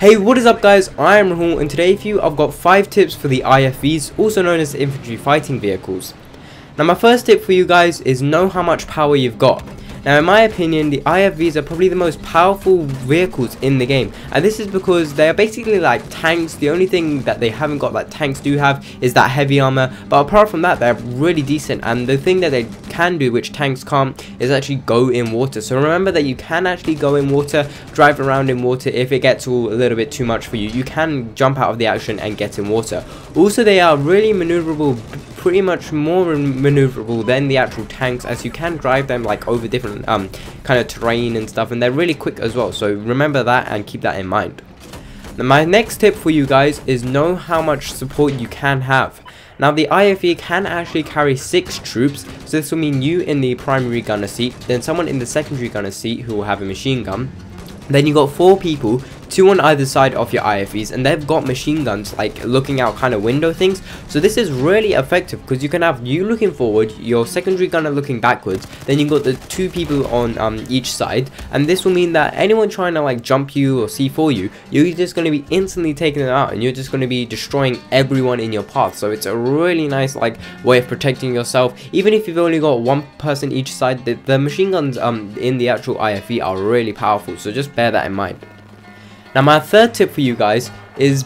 Hey, what is up guys, I am Rahul, and today for you I've got 5 tips for the IFVs, also known as infantry fighting vehicles. Now my first tip for you guys is know how much power you've got. Now in my opinion, the IFVs are probably the most powerful vehicles in the game, and this is because they are basically like tanks. The only thing that they haven't got that tanks do have is that heavy armor, but apart from that they're really decent. And the thing that they can do, which tanks can't, is actually go in water. So remember that you can actually go in water, drive around in water. If it gets a little bit too much for you, you can jump out of the action and get in water. Also, they are really maneuverable, pretty much more maneuverable than the actual tanks, as you can drive them like over different kind of terrain and stuff, and they're really quick as well. So remember that and keep that in mind. Now my next tip for you guys is know how much support you can have. Now the IFV can actually carry 6 troops, so this will mean you in the primary gunner seat, then someone in the secondary gunner seat who will have a machine gun. Then you got 4 people, 2 on either side of your IFVs, and they've got machine guns like looking out kind of window things. So this is really effective because you can have you looking forward, your secondary gunner looking backwards, then you got the 2 people on each side, and this will mean that anyone trying to like jump you or C4 you, you're just going to be instantly taking them out, and you're just going to be destroying everyone in your path. So it's a really nice like way of protecting yourself. Even if you've only got 1 person each side, the machine guns in the actual IFV are really powerful, so just bear that in mind. Now my third tip for you guys is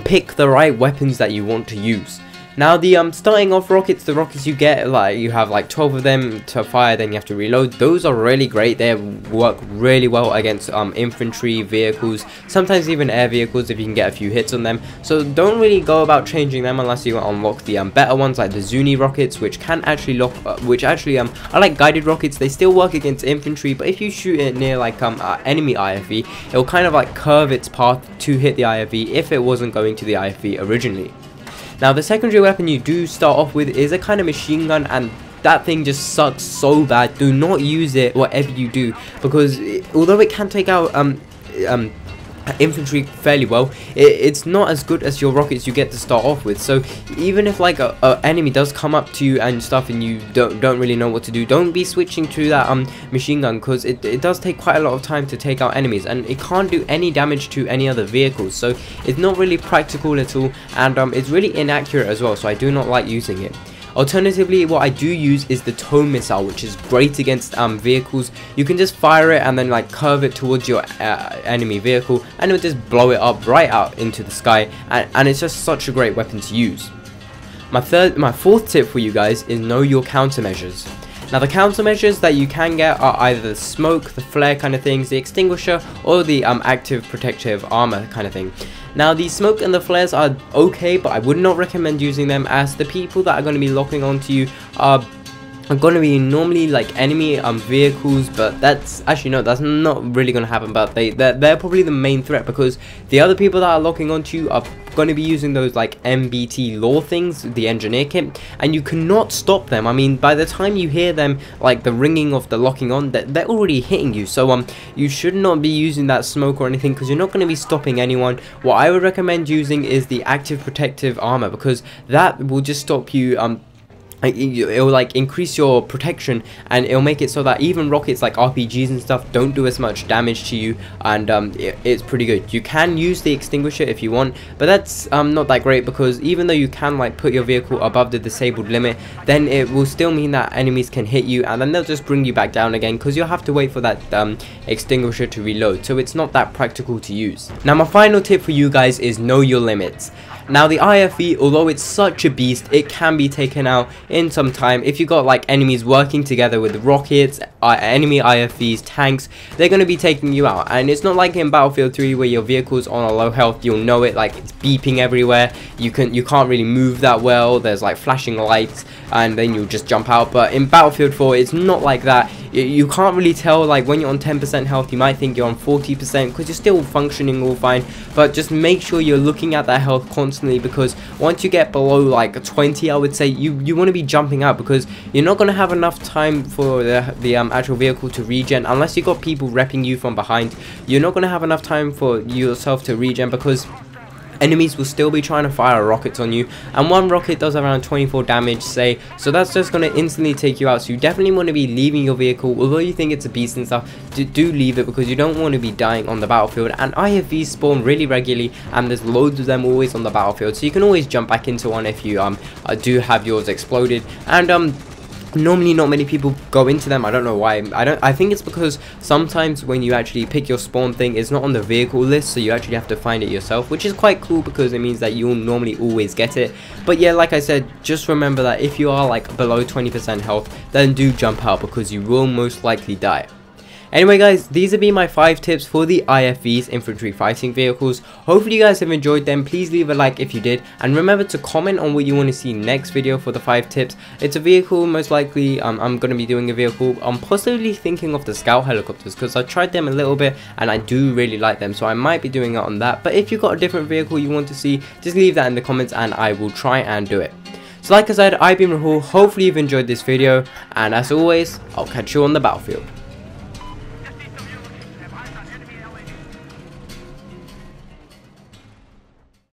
pick the right weapons that you want to use. Now the starting off rockets, the rockets you get, like you have like 12 of them to fire, then you have to reload. Those are really great. They work really well against infantry vehicles, sometimes even air vehicles if you can get a few hits on them. So don't really go about changing them unless you unlock the better ones like the Zuni rockets, which can actually lock, which actually are like guided rockets. They still work against infantry, but if you shoot it near like enemy IFV, it will kind of like curve its path to hit the IFV if it wasn't going to the IFV originally. Now the secondary weapon you do start off with is a kind of machine gun, and that thing just sucks so bad. Do not use it whatever you do, because although it can take out infantry fairly well, it's not as good as your rockets you get to start off with. So even if like a enemy does come up to you and stuff and you don't really know what to do, don't be switching to that machine gun, because it does take quite a lot of time to take out enemies, and it can't do any damage to any other vehicles. So it's not really practical at all, and it's really inaccurate as well, so I do not like using it. Alternatively, what I do use is the tow missile, which is great against vehicles. You can just fire it and then like curve it towards your enemy vehicle, and it will just blow it up right out into the sky, and it's just such a great weapon to use. My fourth tip for you guys is know your countermeasures. Now the countermeasures that you can get are either the smoke, the flare kind of things, the extinguisher, or the active protective armor kind of thing. Now the smoke and the flares are okay, but I would not recommend using them, as the people that are going to be locking onto you are going to be normally like enemy vehicles. But that's actually no, that's not really going to happen, but they're probably the main threat, because the other people that are locking onto you are going to be using those like MBT law things, the engineer kit, and you cannot stop them. I mean, by the time you hear them, like the ringing of the locking on, they're already hitting you. So you should not be using that smoke or anything, because you're not going to be stopping anyone. What I would recommend using is the active protective armor, because that will just stop you it'll like increase your protection, and it'll make it so that even rockets like RPGs and stuff don't do as much damage to you, and it's pretty good. You can use the extinguisher if you want, but that's not that great, because even though you can like put your vehicle above the disabled limit, then it will still mean that enemies can hit you, and then they'll just bring you back down again, because you'll have to wait for that extinguisher to reload. So it's not that practical to use. Now my final tip for you guys is know your limits. Now the IFV, although it's such a beast, it can be taken out in some time. If you got like enemies working together with rockets, enemy IFVs, tanks, they're going to be taking you out. And it's not like in Battlefield 3 where your vehicle's on a low health, you'll know it, like it's beeping everywhere, you can't really move that well, there's like flashing lights, and then you'll just jump out. But in Battlefield 4 it's not like that. You can't really tell, like when you're on 10% health you might think you're on 40%, because you're still functioning all fine, but just make sure you're looking at that health constantly, because once you get below like 20, I would say you want to be jumping out, because you're not going to have enough time for the actual vehicle to regen. Unless you got people repping you from behind, you're not going to have enough time for yourself to regen, because enemies will still be trying to fire rockets on you, and one rocket does around 24 damage, say, so that's just going to instantly take you out. So you definitely want to be leaving your vehicle. Although you think it's a beast and stuff, do leave it, because you don't want to be dying on the battlefield. And IFVs spawn really regularly, and there's loads of them always on the battlefield, so you can always jump back into one if you do have yours exploded. And normally not many people go into them. I don't know why. I think it's because sometimes when you actually pick your spawn thing, it's not on the vehicle list, so you actually have to find it yourself, which is quite cool because it means that you'll normally always get it. But yeah, like I said, just remember that if you are like below 20% health, then do jump out, because you will most likely die. Anyway guys, these have been my 5 tips for the IFVs, infantry fighting vehicles. Hopefully you guys have enjoyed them. Please leave a like if you did, and remember to comment on what you want to see next video for the 5 tips. It's a vehicle, most likely I'm going to be doing a vehicle. I'm possibly thinking of the scout helicopters, because I tried them a little bit and I do really like them, so I might be doing it on that. But if you've got a different vehicle you want to see, just leave that in the comments and I will try and do it. So like I said, I've been Rahul. Hopefully you've enjoyed this video, and as always, I'll catch you on the battlefield.